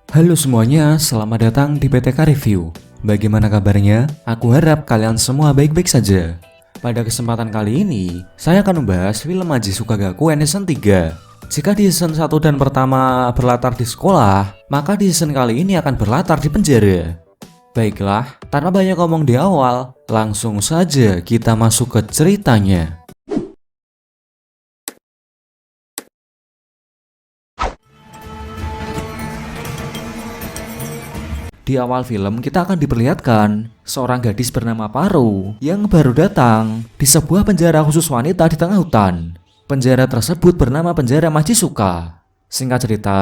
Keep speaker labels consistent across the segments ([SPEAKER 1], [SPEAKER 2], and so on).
[SPEAKER 1] Halo semuanya, selamat datang di PTK Review. Bagaimana kabarnya? Aku harap kalian semua baik-baik saja. Pada kesempatan kali ini, saya akan membahas film Majisuka Gaku Season 3. Jika di season 1 dan pertama berlatar di sekolah, maka di season kali ini akan berlatar di penjara. Baiklah, tanpa banyak ngomong di awal, langsung saja kita masuk ke ceritanya. Di awal film kita akan diperlihatkan seorang gadis bernama Paru yang baru datang di sebuah penjara khusus wanita di tengah hutan. Penjara tersebut bernama Penjara Majisuka. Singkat cerita,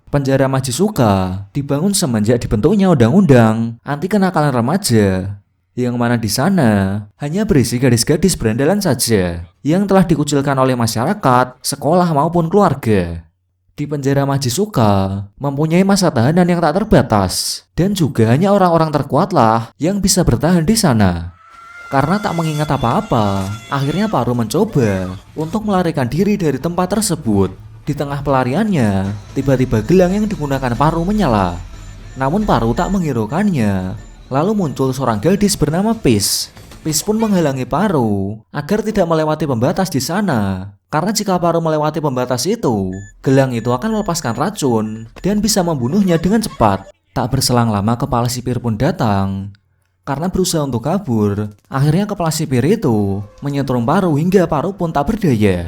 [SPEAKER 1] Penjara Majisuka dibangun semenjak dibentuknya undang-undang anti kenakalan remaja, yang mana di sana hanya berisi gadis-gadis berandalan saja yang telah dikucilkan oleh masyarakat, sekolah maupun keluarga. Di Penjara Majisuka mempunyai masa tahanan yang tak terbatas, dan juga hanya orang-orang terkuatlah yang bisa bertahan di sana. Karena tak mengingat apa-apa, akhirnya Paru mencoba untuk melarikan diri dari tempat tersebut. Di tengah pelariannya, tiba-tiba gelang yang digunakan Paru menyala. Namun Paru tak menghiraukannya. Lalu muncul seorang gadis bernama Peace. Peace pun menghalangi Paru agar tidak melewati pembatas di sana. Karena jika Paru melewati pembatas itu, gelang itu akan melepaskan racun dan bisa membunuhnya dengan cepat. Tak berselang lama kepala sipir pun datang. Karena berusaha untuk kabur, akhirnya kepala sipir itu menyetrum Paru hingga Paru pun tak berdaya.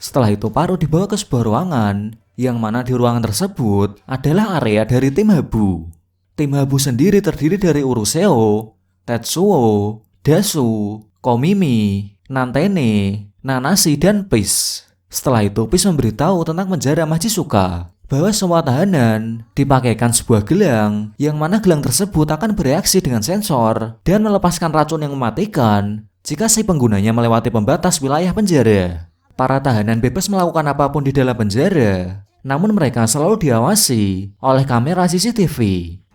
[SPEAKER 1] Setelah itu Paru dibawa ke sebuah ruangan, yang mana di ruangan tersebut adalah area dari tim Habu. Tim Habu sendiri terdiri dari Uruseo, Tetsuo, Dasu, Komimi, Nantene, Nanashi, dan Peace. Setelah itu Peace memberitahu tentang penjara Majisuka bahwa semua tahanan dipakaikan sebuah gelang, yang mana gelang tersebut akan bereaksi dengan sensor dan melepaskan racun yang mematikan jika si penggunanya melewati pembatas wilayah penjara. Para tahanan bebas melakukan apapun di dalam penjara, namun mereka selalu diawasi oleh kamera CCTV.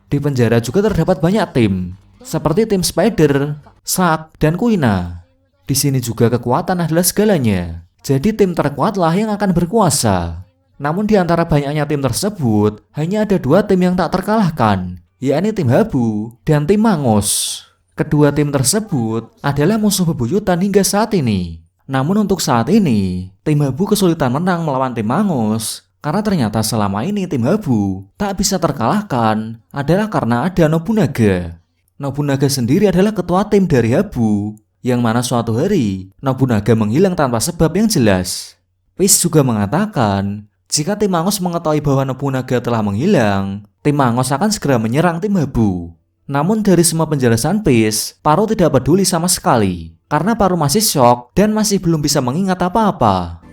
[SPEAKER 1] Di penjara juga terdapat banyak tim, seperti tim Spider, Shark, dan Kuina. Di sini juga kekuatan adalah segalanya. Jadi tim terkuatlah yang akan berkuasa. Namun di antara banyaknya tim tersebut, hanya ada dua tim yang tak terkalahkan, yakni tim Habu dan tim Mangos. Kedua tim tersebut adalah musuh bebuyutan hingga saat ini. Namun untuk saat ini, tim Habu kesulitan menang melawan tim Mangos. Karena ternyata selama ini tim Habu tak bisa terkalahkan adalah karena ada Nobunaga. Nobunaga sendiri adalah ketua tim dari Habu, yang mana suatu hari Nobunaga menghilang tanpa sebab yang jelas. Peace juga mengatakan, jika tim Mangos mengetahui bahwa Nobunaga telah menghilang, tim Mangos akan segera menyerang tim Habu. Namun dari semua penjelasan Peace, Paru tidak peduli sama sekali, karena Paru masih shock dan masih belum bisa mengingat apa-apa.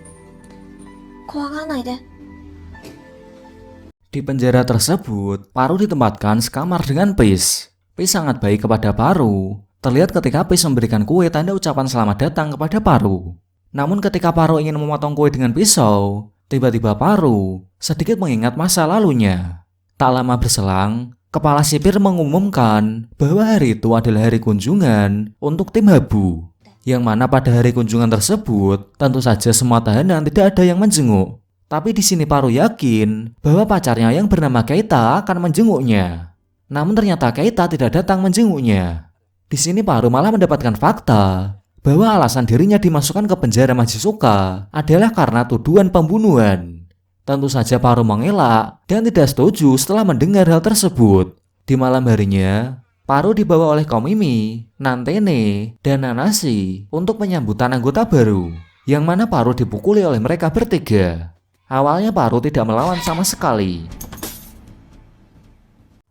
[SPEAKER 1] Di penjara tersebut, Paru ditempatkan sekamar dengan Peace. Peace sangat baik kepada Paru. Terlihat ketika Peace memberikan kue tanda ucapan selamat datang kepada Paru. Namun ketika Paru ingin memotong kue dengan pisau, tiba-tiba Paru sedikit mengingat masa lalunya. Tak lama berselang, kepala sipir mengumumkan bahwa hari itu adalah hari kunjungan untuk tim Habu. Yang mana pada hari kunjungan tersebut, tentu saja semua tahanan tidak ada yang menjenguk. Tapi di sini Paru yakin bahwa pacarnya yang bernama Keita akan menjenguknya. Namun ternyata Keita tidak datang menjenguknya. Di sini Paru malah mendapatkan fakta bahwa alasan dirinya dimasukkan ke penjara Majisuka adalah karena tuduhan pembunuhan. Tentu saja Paru mengelak dan tidak setuju setelah mendengar hal tersebut. Di malam harinya, Paru dibawa oleh Komimi, Nantene, dan Nanashi untuk penyambutan anggota baru, yang mana Paru dipukuli oleh mereka bertiga. Awalnya Paru tidak melawan sama sekali.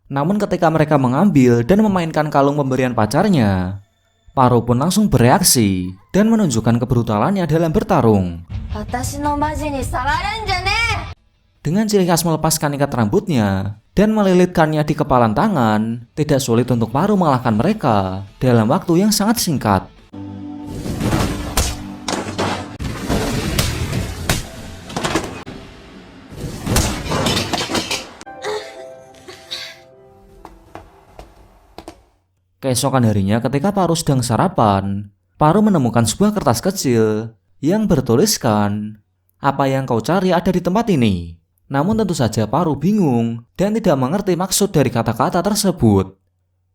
[SPEAKER 1] Namun ketika mereka mengambil dan memainkan kalung pemberian pacarnya, Paru pun langsung bereaksi dan menunjukkan kebrutalannya dalam bertarung. Dengan ciri khas melepaskan ikat rambutnya dan melilitkannya di kepalan tangan, tidak sulit untuk Paru mengalahkan mereka dalam waktu yang sangat singkat. Keesokan harinya ketika Paru sedang sarapan, Paru menemukan sebuah kertas kecil yang bertuliskan apa yang kau cari ada di tempat ini. Namun tentu saja Paru bingung dan tidak mengerti maksud dari kata-kata tersebut.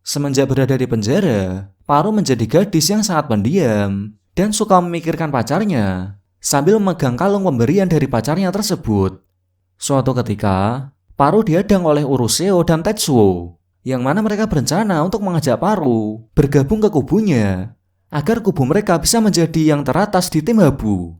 [SPEAKER 1] Semenjak berada di penjara, Paru menjadi gadis yang sangat pendiam dan suka memikirkan pacarnya sambil memegang kalung pemberian dari pacarnya tersebut. Suatu ketika, Paru dihadang oleh Uruseo dan Tetsuo, yang mana mereka berencana untuk mengajak Paru bergabung ke kubunya agar kubu mereka bisa menjadi yang teratas di tim Habu.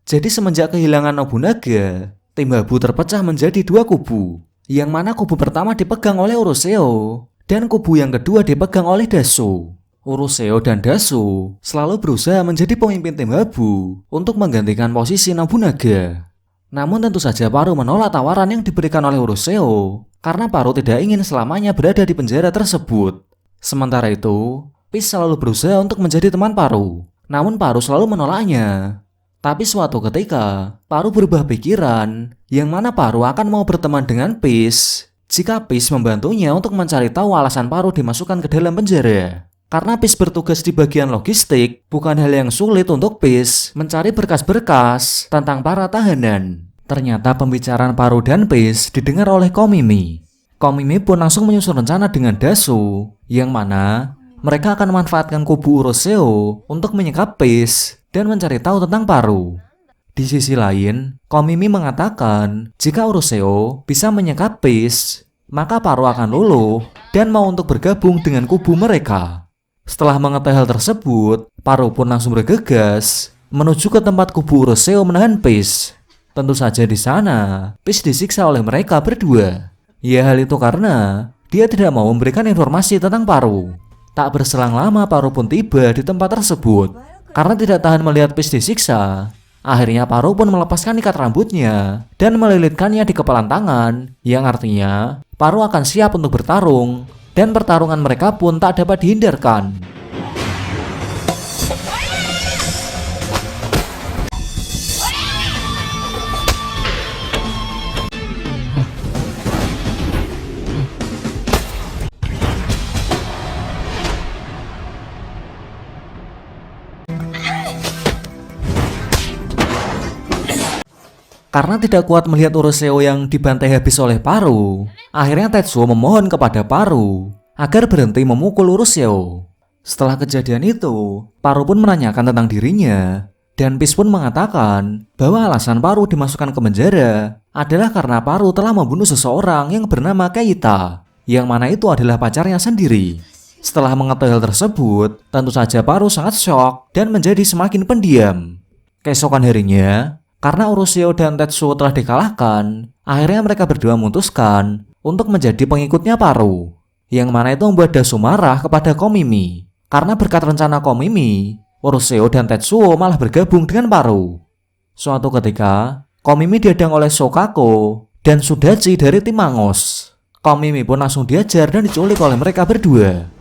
[SPEAKER 1] Jadi semenjak kehilangan Nobunaga, tim Habu terpecah menjadi dua kubu, yang mana kubu pertama dipegang oleh Uruseo dan kubu yang kedua dipegang oleh Dasu. Uruseo dan Dasu selalu berusaha menjadi pemimpin tim Habu untuk menggantikan posisi Nobunaga. Namun tentu saja Paru menolak tawaran yang diberikan oleh Uruseo karena Paru tidak ingin selamanya berada di penjara tersebut. Sementara itu, Peace selalu berusaha untuk menjadi teman Paru, namun Paru selalu menolaknya. Tapi suatu ketika, Paru berubah pikiran, yang mana Paru akan mau berteman dengan Peace jika Peace membantunya untuk mencari tahu alasan Paru dimasukkan ke dalam penjara. Karena Peace bertugas di bagian logistik, bukan hal yang sulit untuk Peace mencari berkas-berkas tentang para tahanan. Ternyata pembicaraan Paru dan Peace didengar oleh Komimi. Komimi pun langsung menyusun rencana dengan Dasu, yang mana mereka akan memanfaatkan kubu Uruseo untuk menyekap Peace dan mencari tahu tentang Paru. Di sisi lain, Komimi mengatakan jika Uruseo bisa menyekap Peace, maka Paru akan luluh dan mau untuk bergabung dengan kubu mereka. Setelah mengetahui hal tersebut, Paru pun langsung bergegas menuju ke tempat kubu Uruseo menahan Peace. Tentu saja di sana, Peace disiksa oleh mereka berdua. Ya, hal itu karena dia tidak mau memberikan informasi tentang Paru. Tak berselang lama Paru pun tiba di tempat tersebut. Karena tidak tahan melihat Peace disiksa, akhirnya Paru pun melepaskan ikat rambutnya dan melilitkannya di kepalan tangan, yang artinya Paru akan siap untuk bertarung, dan pertarungan mereka pun tak dapat dihindarkan. Karena tidak kuat melihat Uruseo yang dibantai habis oleh Paru, akhirnya Tetsuo memohon kepada Paru agar berhenti memukul Uruseo. Setelah kejadian itu, Paru pun menanyakan tentang dirinya, dan Peace pun mengatakan bahwa alasan Paru dimasukkan ke penjara adalah karena Paru telah membunuh seseorang yang bernama Keita, yang mana itu adalah pacarnya sendiri. Setelah mengetahui hal tersebut, tentu saja Paru sangat shock dan menjadi semakin pendiam. Keesokan harinya, karena Uruseo dan Tetsuo telah dikalahkan, akhirnya mereka berdua memutuskan untuk menjadi pengikutnya Paru, yang mana itu membuat Dasu marah kepada Komimi. Karena berkat rencana Komimi, Uruseo dan Tetsuo malah bergabung dengan Paru. Suatu ketika, Komimi dihadang oleh Shokako dan Sudachi dari tim Mangos. Komimi pun langsung diajar dan diculik oleh mereka berdua.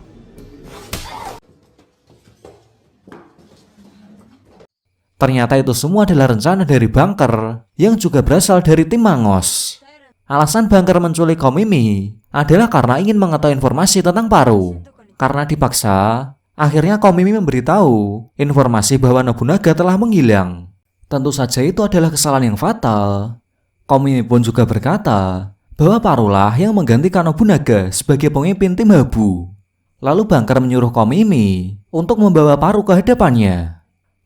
[SPEAKER 1] Ternyata itu semua adalah rencana dari Bunker yang juga berasal dari tim Mangos. Alasan Bunker menculik Komimi adalah karena ingin mengetahui informasi tentang Paru. Karena dipaksa, akhirnya Komimi memberitahu informasi bahwa Nobunaga telah menghilang. Tentu saja itu adalah kesalahan yang fatal. Komimi pun juga berkata bahwa Parulah yang menggantikan Nobunaga sebagai pemimpin tim Habu. Lalu Bunker menyuruh Komimi untuk membawa Paru ke hadapannya.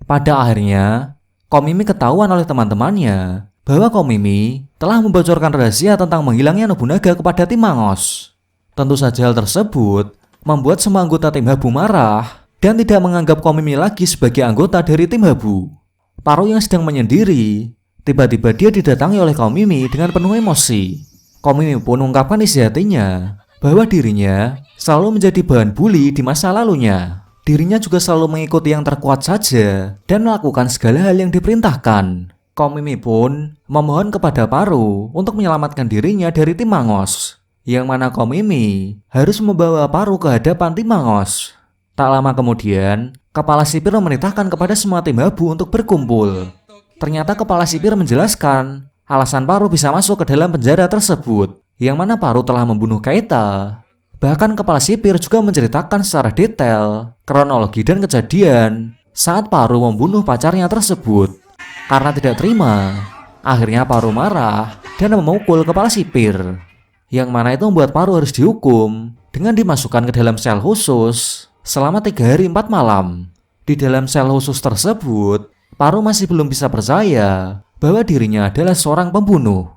[SPEAKER 1] Pada akhirnya, Komimi ketahuan oleh teman-temannya bahwa Komimi telah membocorkan rahasia tentang menghilangnya Nobunaga kepada tim Mangos. Tentu saja hal tersebut membuat semua anggota tim Habu marah dan tidak menganggap Komimi lagi sebagai anggota dari tim Habu. Paru yang sedang menyendiri, tiba-tiba dia didatangi oleh Komimi dengan penuh emosi. Komimi pun mengungkapkan isi hatinya bahwa dirinya selalu menjadi bahan bully di masa lalunya. Dirinya juga selalu mengikuti yang terkuat saja dan melakukan segala hal yang diperintahkan. Komimi pun memohon kepada Paru untuk menyelamatkan dirinya dari tim Mangos, yang mana Komimi harus membawa Paru ke hadapan tim Mangos. Tak lama kemudian, kepala sipir memerintahkan kepada semua tim Habu untuk berkumpul. Ternyata kepala sipir menjelaskan alasan Paru bisa masuk ke dalam penjara tersebut, yang mana Paru telah membunuh Keita. Bahkan kepala sipir juga menceritakan secara detail kronologi dan kejadian saat Paru membunuh pacarnya tersebut. Karena tidak terima, Akhirnya Paru marah dan memukul kepala sipir, yang mana itu membuat Paru harus dihukum dengan dimasukkan ke dalam sel khusus selama 3 hari 4 malam. Di dalam sel khusus tersebut, Paru masih belum bisa percaya bahwa dirinya adalah seorang pembunuh.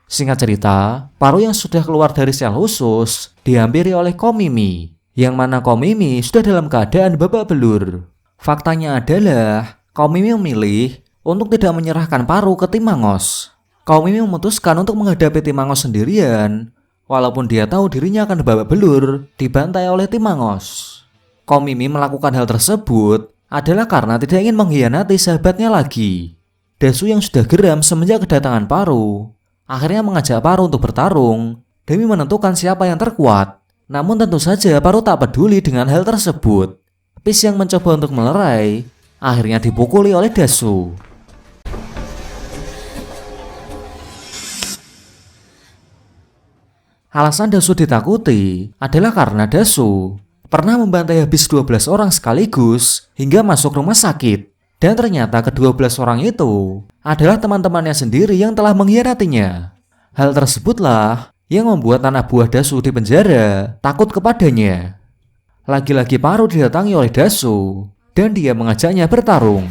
[SPEAKER 1] Singkat cerita, Paru yang sudah keluar dari sel khusus dihampiri oleh Komimi, yang mana Komimi sudah dalam keadaan babak belur. Faktanya adalah Komimi memilih untuk tidak menyerahkan Paru ke tim Mangos. Komimi memutuskan untuk menghadapi tim Mangos sendirian, walaupun dia tahu dirinya akan babak belur dibantai oleh tim Mangos. Komimi melakukan hal tersebut adalah karena tidak ingin mengkhianati sahabatnya lagi. Dasu yang sudah geram semenjak kedatangan Paru akhirnya mengajak Paru untuk bertarung demi menentukan siapa yang terkuat. Namun tentu saja Paru tak peduli dengan hal tersebut. Peace yang mencoba untuk melerai akhirnya dipukuli oleh Dasu. Alasan Dasu ditakuti adalah karena Dasu pernah membantai habis 12 orang sekaligus hingga masuk rumah sakit. Dan ternyata ke-12 orang itu adalah teman-temannya sendiri yang telah mengkhianatinya. Hal tersebutlah yang membuat anak buah Dasu di penjara takut kepadanya. Lagi-lagi Paru didatangi oleh Dasu dan dia mengajaknya bertarung.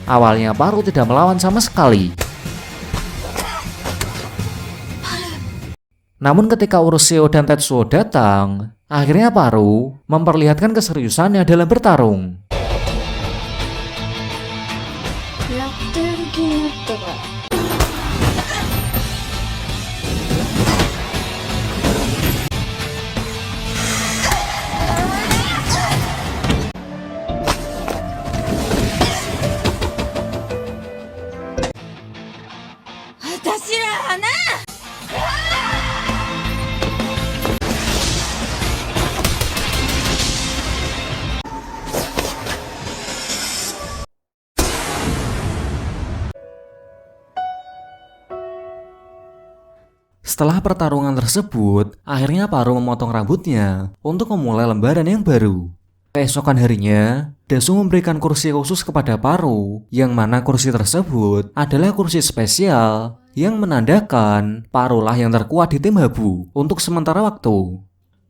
[SPEAKER 1] Awalnya Paru tidak melawan sama sekali. Namun ketika Uruseo dan Tetsuo datang, akhirnya Paru memperlihatkan keseriusannya dalam bertarung. Setelah pertarungan tersebut, akhirnya Paru memotong rambutnya untuk memulai lembaran yang baru. Keesokan harinya, Dasu memberikan kursi khusus kepada Paru, yang mana kursi tersebut adalah kursi spesial yang menandakan Parulah yang terkuat di tim Habu untuk sementara waktu.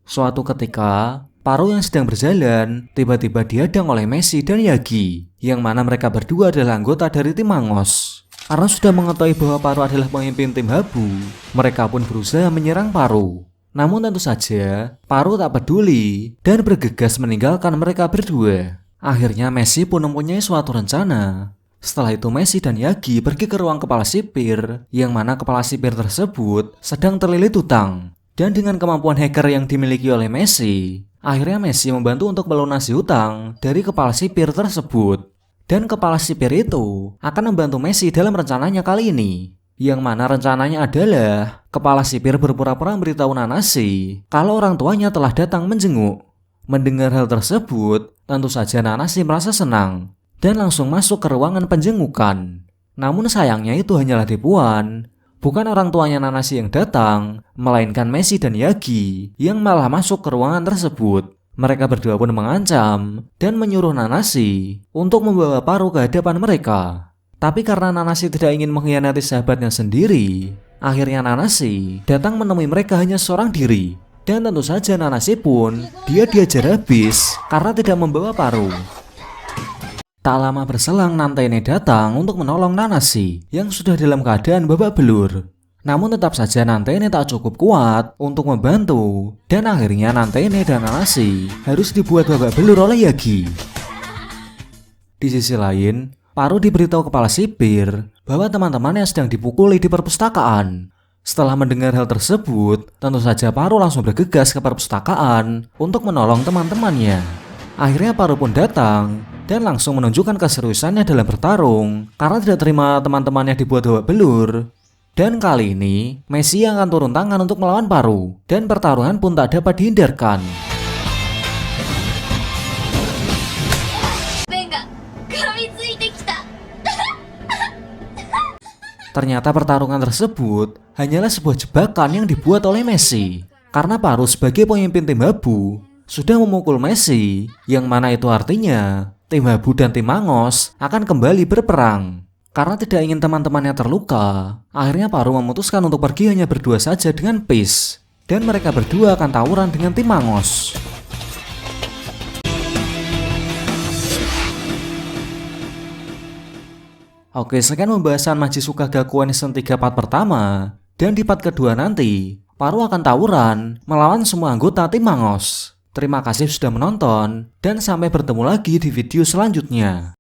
[SPEAKER 1] Suatu ketika, Paru yang sedang berjalan tiba-tiba dihadang oleh Messi dan Yagi, yang mana mereka berdua adalah anggota dari tim Mangos. Karena sudah mengetahui bahwa Paru adalah pemimpin tim Habu, mereka pun berusaha menyerang Paru. Namun tentu saja, Paru tak peduli dan bergegas meninggalkan mereka berdua. Akhirnya Messi pun mempunyai suatu rencana. Setelah itu Messi dan Yagi pergi ke ruang kepala sipir, yang mana kepala sipir tersebut sedang terlilit hutang. Dan dengan kemampuan hacker yang dimiliki oleh Messi, akhirnya Messi membantu untuk melunasi hutang dari kepala sipir tersebut. Dan kepala sipir itu akan membantu Messi dalam rencananya kali ini, yang mana rencananya adalah kepala sipir berpura-pura memberitahu Nanase kalau orang tuanya telah datang menjenguk. Mendengar hal tersebut, tentu saja Nanase merasa senang dan langsung masuk ke ruangan penjengukan. Namun sayangnya itu hanyalah tipuan. Bukan orang tuanya Nanase yang datang, melainkan Messi dan Yagi yang malah masuk ke ruangan tersebut. Mereka berdua pun mengancam dan menyuruh Nanase untuk membawa Paru ke hadapan mereka. Tapi karena Nanase tidak ingin mengkhianati sahabatnya sendiri, akhirnya Nanase datang menemui mereka hanya seorang diri. Dan tentu saja Nanase pun dia diajar habis karena tidak membawa Paru. Tak lama berselang Nantene datang untuk menolong Nanase yang sudah dalam keadaan babak belur. Namun tetap saja Nantene tak cukup kuat untuk membantu, dan akhirnya Nantene dan Nanase harus dibuat babak belur oleh Yagi. Di sisi lain, Paru diberitahu kepala sipir bahwa teman-temannya sedang dipukuli di perpustakaan. Setelah mendengar hal tersebut, tentu saja Paru langsung bergegas ke perpustakaan untuk menolong teman-temannya. Akhirnya Paru pun datang dan langsung menunjukkan keseriusannya dalam bertarung karena tidak terima teman-temannya dibuat babak belur. Dan kali ini, Messi akan turun tangan untuk melawan Paru, dan pertarungan pun tak dapat dihindarkan. Ternyata pertarungan tersebut hanyalah sebuah jebakan yang dibuat oleh Messi. Karena Paru sebagai pemimpin tim Habu sudah memukul Messi, yang mana itu artinya tim Habu dan tim Mangos akan kembali berperang. Karena tidak ingin teman-temannya terluka, akhirnya Paru memutuskan untuk pergi hanya berdua saja dengan Peach. Dan mereka berdua akan tawuran dengan tim Mangos. Oke, sekian pembahasan Majisuka Gakuen Season 3 part pertama. Dan di part kedua nanti, Paru akan tawuran melawan semua anggota tim Mangos. Terima kasih sudah menonton, dan sampai bertemu lagi di video selanjutnya.